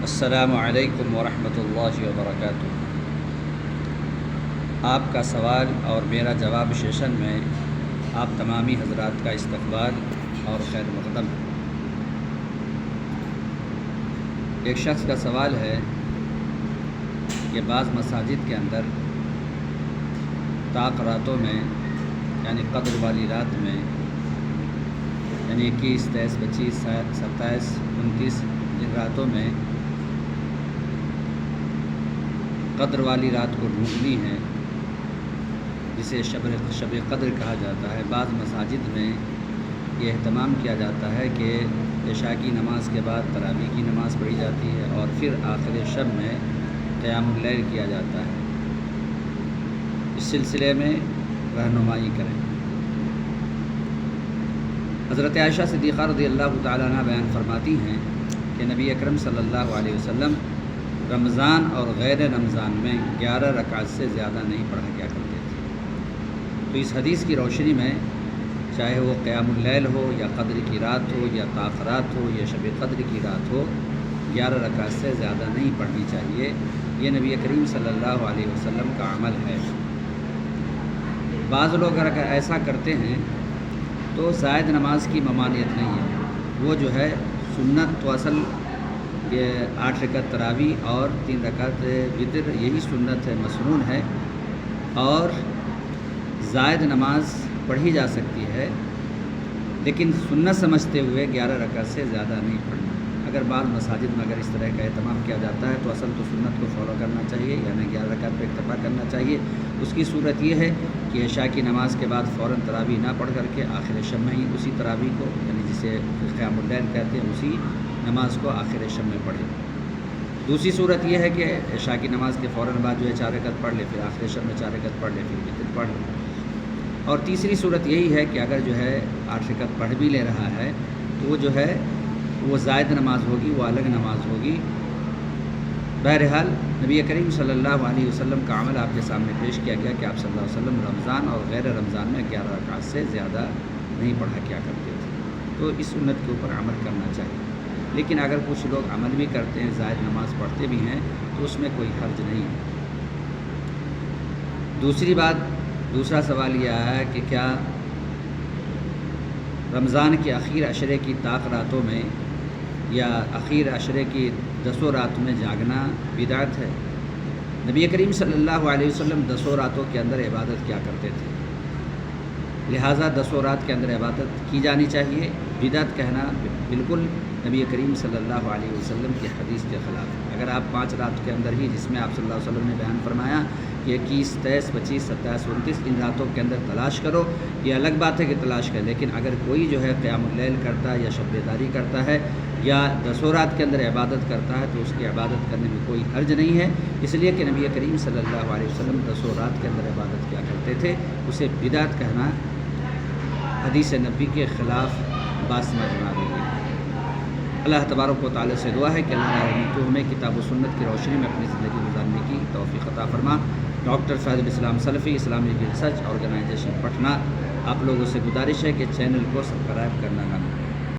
السلام علیکم ورحمۃ اللہ وبرکاتہ۔ آپ کا سوال اور میرا جواب سیشن میں آپ تمامی حضرات کا استقبال اور خیر مقدم۔ ایک شخص کا سوال ہے کہ بعض مساجد کے اندر طاق راتوں میں یعنی قدر والی رات میں یعنی 21، 23، 25، 27، 29 جن راتوں میں قدر والی رات کو ڈھونڈنی ہے جسے شب قدر کہا جاتا ہے، بعض مساجد میں یہ اہتمام کیا جاتا ہے کہ عشاء کی نماز کے بعد تراویح کی نماز پڑھی جاتی ہے اور پھر آخر شب میں قیام اللیل کیا جاتا ہے۔ اس سلسلے میں رہنمائی کریں۔ حضرت عائشہ صدیقہ رضی اللہ تعالیٰ عنہ بیان فرماتی ہیں کہ نبی اکرم صلی اللہ علیہ وسلم رمضان اور غیر رمضان میں 11 رکعت سے زیادہ نہیں پڑھا کیا کرتے تھے۔ تو اس حدیث کی روشنی میں چاہے وہ قیام اللیل ہو یا قدر کی رات ہو یا تاخرات ہو یا شب قدر کی رات ہو، 11 رکعت سے زیادہ نہیں پڑھنی چاہیے۔ یہ نبی کریم صلی اللہ علیہ وسلم کا عمل ہے۔ بعض لوگ اگر ایسا کرتے ہیں تو زائد نماز کی ممانعت نہیں ہے، وہ جو ہے سنت تو اصل 8 رکعت تراویح اور 3 رکعت وتر یہی سنت ہے، مسنون ہے، اور زائد نماز پڑھی جا سکتی ہے لیکن سنت سمجھتے ہوئے 11 رکعت سے زیادہ نہیں پڑھنا۔ اگر بعض مساجد میں اگر اس طرح کا اہتمام کیا جاتا ہے تو اصل تو سنت کو فالو کرنا چاہیے، یعنی 11 رکعت پہ اکتفا کرنا چاہیے۔ اس کی صورت یہ ہے کہ عشاء کی نماز کے بعد فوراً تراویح نہ پڑھ کر کے آخر شب میں ہی اسی تراویح کو یعنی جسے قیام اللیل کہتے ہیں اسی نماز کو آخر شب میں پڑھے۔ دوسری صورت یہ ہے کہ عشاء کی نماز کے فوراً بعد جو ہے 4 رکعت پڑھ لے، پھر آخر شب میں 4 رکعت پڑھ لے، پھر وتر پڑھ لے۔ اور تیسری صورت یہی ہے کہ اگر جو ہے 8 رکعت پڑھ بھی لے رہا ہے تو وہ جو ہے وہ زائد نماز ہوگی، وہ الگ نماز ہوگی۔ بہرحال نبی کریم صلی اللہ علیہ وسلم کا عمل آپ کے سامنے پیش کیا گیا کہ آپ صلی اللہ علیہ وسلم رمضان اور غیر رمضان میں 11 رکعت سے زیادہ نہیں پڑھا کیا کرتے تھے، تو اس سنت کے اوپر عمل کرنا چاہیے۔ لیکن اگر کچھ لوگ عمل بھی کرتے ہیں، زائد نماز پڑھتے بھی ہیں، تو اس میں کوئی حرج نہیں ہے۔ دوسرا سوال یہ آیا ہے کہ کیا رمضان کے اخیر عشرے کی طاق راتوں میں یا اخیر عشرے کی 10 رات میں جاگنا بدعت ہے؟ نبی کریم صلی اللہ علیہ وسلم 10 راتوں کے اندر عبادت کیا کرتے تھے، لہٰذا 10 رات کے اندر عبادت کی جانی چاہیے۔ بدعت کہنا بالکل نبی کریم صلی اللہ علیہ وسلم کی حدیث کے خلاف ہے۔ اگر آپ 5 رات کے اندر ہی، جس میں آپ صلی اللہ علیہ وسلم نے بیان فرمایا کہ 21، 23، 25، 27، 29 ان راتوں کے اندر تلاش کرو، یہ الگ بات ہے کہ تلاش کریں، لیکن اگر کوئی جو ہے قیام اللیل کرتا ہے یا شب بیداری کرتا ہے یا 10 رات کے اندر عبادت کرتا ہے تو اس کی عبادت کرنے میں کوئی حرج نہیں ہے، اس لیے کہ نبی کریم صلی اللہ علیہ وسلم 10 رات کے اندر عبادت کیا کرتے تھے۔ اسے بدعت کہنا حدیث نبی کے خلاف باسمہ جمع ہے۔ اللہ تبارک و تعالیٰ سے دعا ہے کہ اللہ ہمیں کتاب و سنت کی روشنی میں اپنی زندگی گزارنے کی توفیق عطا فرما۔ ڈاکٹر فیض الاسلام سلفی اسلامک ریسرچ آرگنائزیشن پٹنہ، آپ لوگوں سے گزارش ہے کہ چینل کو سبسکرائب کرنا نہ بھولیں۔